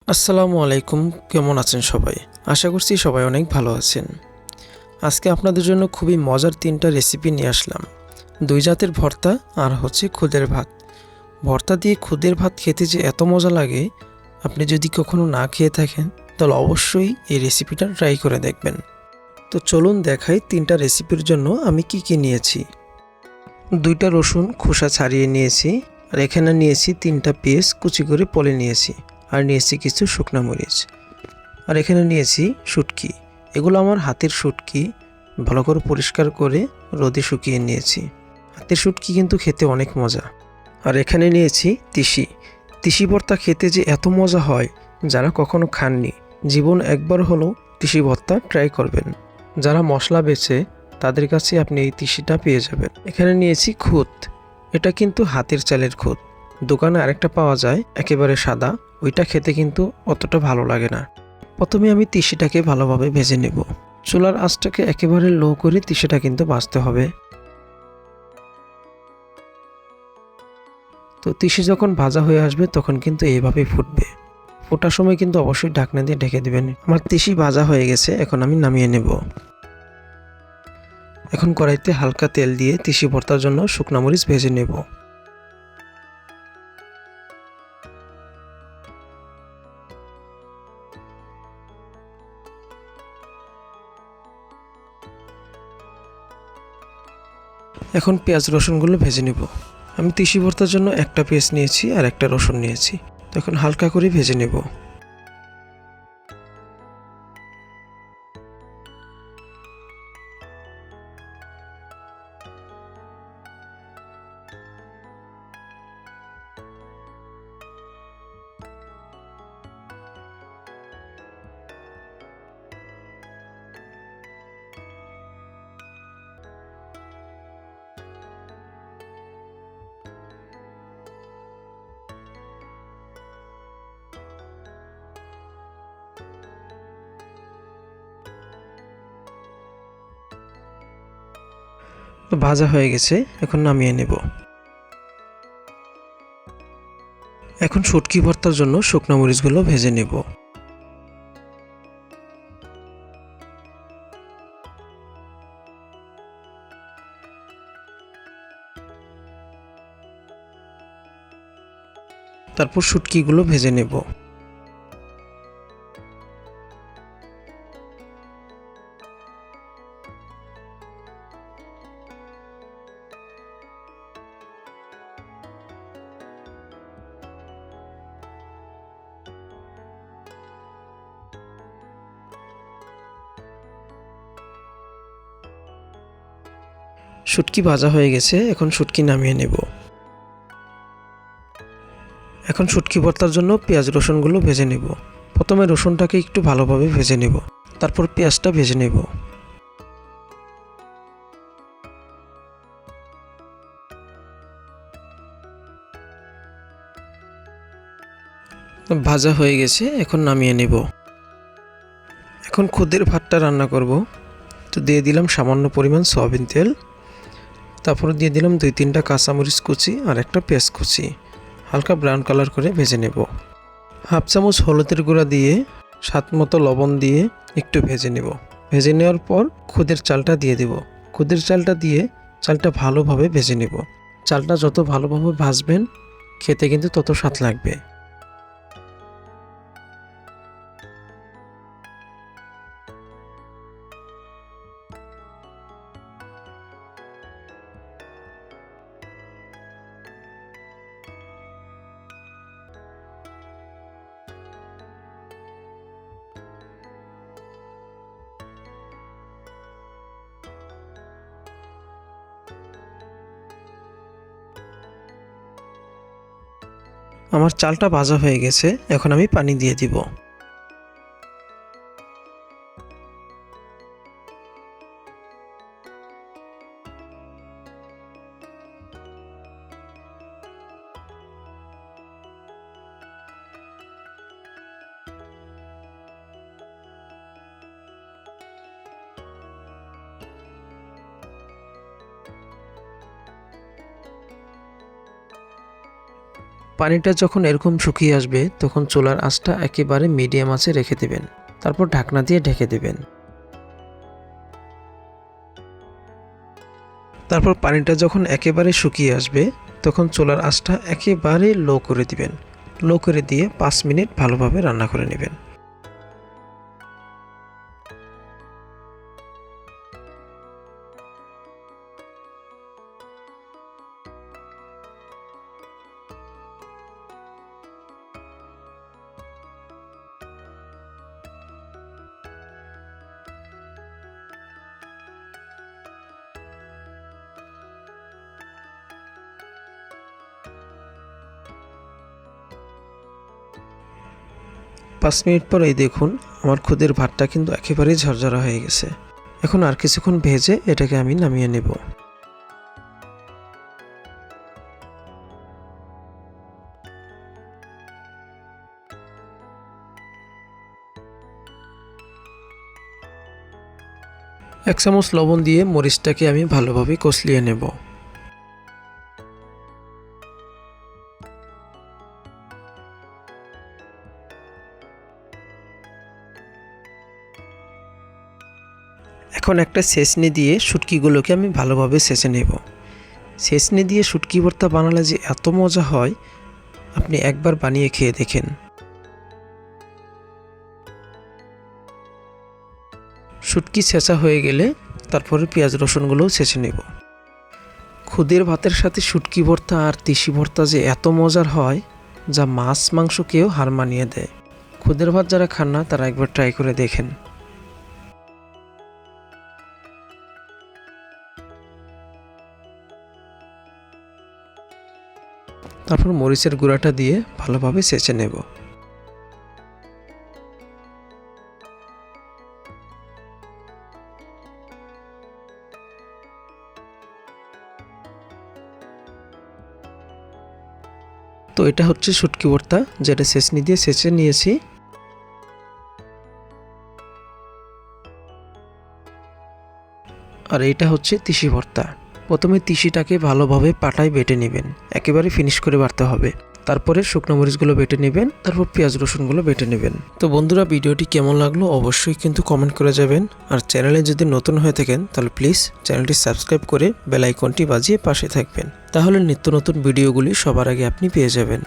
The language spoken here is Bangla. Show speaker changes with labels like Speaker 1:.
Speaker 1: আসসালামু আলাইকুম। কেমন আছেন সবাই? আশা করছি সবাই অনেক ভালো আছেন। আজকে আপনাদের জন্য খুবই মজার ৩টা রেসিপি নিয়ে আসলাম। ২ জাতের ভর্তা আর হচ্ছে খুদের ভাত। ভর্তা দিয়ে খুদের ভাত খেতে যে এত মজা লাগে, আপনি যদি কখনো না খেয়ে থাকেন তাহলে অবশ্যই এই রেসিপিটা ট্রাই করে দেখবেন। তো চলুন দেখাই ৩টা রেসিপির জন্য আমি কি নিয়েছি। ২টা রসুন খোসা ছাড়িয়ে নিয়েছি, আর এখানে নিয়েছি ৩টা পেঁয়াজ কুচি করে পলে নিয়েছি, আর নিয়েছি কিছু শুকনা মরিচ, আর এখানে নিয়েছি শুটকি। এগুলো আমার হাতের শুটকি, ভালো করে পরিষ্কার করে রোদে শুকিয়ে নিয়েছি। হাতের শুটকি কিন্তু খেতে অনেক মজা। আর এখানে নিয়েছি তিসি। তিসি ভর্তা খেতে যে এত মজা হয়, যারা কখনো খাননি জীবন একবার হলেও তিসি ভর্তা ট্রাই করবেন। যারা মশলা বেচে তাদের কাছে আপনি এই তিসিটা পেয়ে যাবেন। এখানে নিয়েছি খুদ। এটা কিন্তু হাতের চালের খুদ। দোকানে আরেকটা পাওয়া যায় একেবারে সাদা, ওইটা খেতে কিন্তু অতটা ভালো লাগে না। প্রথমে আমি তিসিটাকে ভালোভাবে ভেজে নেব। চুলার আঁচটাকে একেবারে লো করে তিসিটা কিন্তু ভাজতে হবে। তো তিসি যখন ভাজা হয়ে আসবে তখন কিন্তু এইভাবেই ফুটবে। ফোটার সময় কিন্তু অবশ্যই ঢাকনা দিয়ে ঢেকে দিবেন। আমার তিসি ভাজা হয়ে গেছে, এখন আমি নামিয়ে নেব। এখন কড়াইতে হালকা তেল দিয়ে তিসি ভর্তার জন্য শুকনা মরিচ ভেজে নেব। এখন পেঁয়াজ রসুনগুলো ভেজে নেব। আমি তিসি ভর্তার জন্য একটা পেঁয়াজ নিয়েছি আর একটা রসুন নিয়েছি। তখন হালকা করে ভেজে নেব। তো ভাজা হয়ে গেছে, এখন নামিয়ে নেব। এখন শুটকি ভর্তার জন্য শুকনো মরিচগুলো ভেজে নেব। তারপর শুটকিগুলো ভেজে নেব। শুটকি ভাজা হয়ে গেছে, এখন শুটকি নামিয়ে নেব। এখন শুটকি ভর্তার জন্য পেঁয়াজ রসুনগুলো ভেজে নেব। প্রথমে রসুনটাকে একটু ভালোভাবে ভেজে নেব, তারপর পেঁয়াজটা ভেজে নেব। ভাজা হয়ে গেছে, এখন নামিয়ে নেব। এখন খুদের ভাতটা রান্না করব। তো দিয়ে দিলাম সামান্য পরিমাণ সয়াবিন তেল, তারপর দিয়ে দিলাম 2-3টা কাঁচামরিচ কুচি আর একটা পেঁয়াজ কুচি। হালকা ব্রাউন কালার করে ভেজে নেব। হাফ চামচ হলুদের গুঁড়া দিয়ে স্বাদ মতো লবণ দিয়ে একটু ভেজে নেব। ভেজে নেওয়ার পর খুদের চালটা দিয়ে দেব। খুদের চালটা দিয়ে চালটা ভালোভাবে ভেজে নেব। চালটা যত ভালোভাবে ভাজবেন খেতে কিন্তু তত স্বাদ লাগবে। আমার চালটা ভাজা হয়ে গেছে, এখন আমি পানি দিয়ে দিব। পানিটা যখন এরকম শুকিয়ে আসবে তখন চুলার আঁচটা একেবারে মিডিয়াম আঁচে রেখে দেবেন। তারপর ঢাকনা দিয়ে ঢেকে দেবেন। তারপর পানিটা যখন একেবারে শুকিয়ে আসবে তখন চুলার আঁচটা একেবারে লো করে দিবেন। লো করে দিয়ে 5 মিনিট ভালোভাবে রান্না করে নেবেন। পাঁচ মিনিট পর এই দেখুন আমার খুদের ভাতটা কিন্তু একেবারেই ঝরঝরা হয়ে গেছে। এখন আর কিছুক্ষণ ভেজে এটাকে আমি নামিয়ে নেব। এক চামচ লবণ দিয়ে মরিচটাকে আমি ভালোভাবে কষলিয়ে নেব। এখন একটা ছেঁচনি দিয়ে শুটকিগুলোকে আমি ভালোভাবে ছেঁচে নেব। ছেঁচনি দিয়ে শুটকি ভর্তা বানালে যে এত মজা হয় আপনি একবার বানিয়ে খেয়ে দেখেন। শুটকি ছেঁচা হয়ে গেলে তারপরে পেঁয়াজ রসুনগুলোও ছেঁচে নেব। খুদের ভাতের সাথে শুটকি ভর্তা আর তিসি ভর্তা যে এত মজার হয় যা মাছ মাংসকেও হার মানিয়ে দেয়। খুদের ভাত যারা খান না তারা একবার ট্রাই করে দেখেন। তারপর মরিচের গুঁড়াটা দিয়ে ভালোভাবে ছেঁচে নেব। তো এটা হচ্ছে শুটকি ভর্তা যেটা ছেঁচনি দিয়ে ছেঁচে নিয়েছি। আর এটা হচ্ছে তিসি ভর্তা। প্রথমে তিসিটাকে ভালোভাবে পাটায় বেটে নেবেন, একেবারে ফিনিশ করে বাটতে হবে। তারপরে শুকনো মরিচগুলো বেটে নেবেন, তারপর পেঁয়াজ রসুনগুলো বেটে নেবেন। তো বন্ধুরা ভিডিওটি কেমন লাগলো অবশ্যই কিন্তু কমেন্ট করে যাবেন। আর চ্যানেলে যদি নতুন হয়ে থাকেন তাহলে প্লিজ চ্যানেলটি সাবস্ক্রাইব করে বেল আইকনটি বাজিয়ে পাশে থাকবেন, তাহলে নিত্য নতুন ভিডিওগুলি সবার আগে আপনি পেয়ে যাবেন।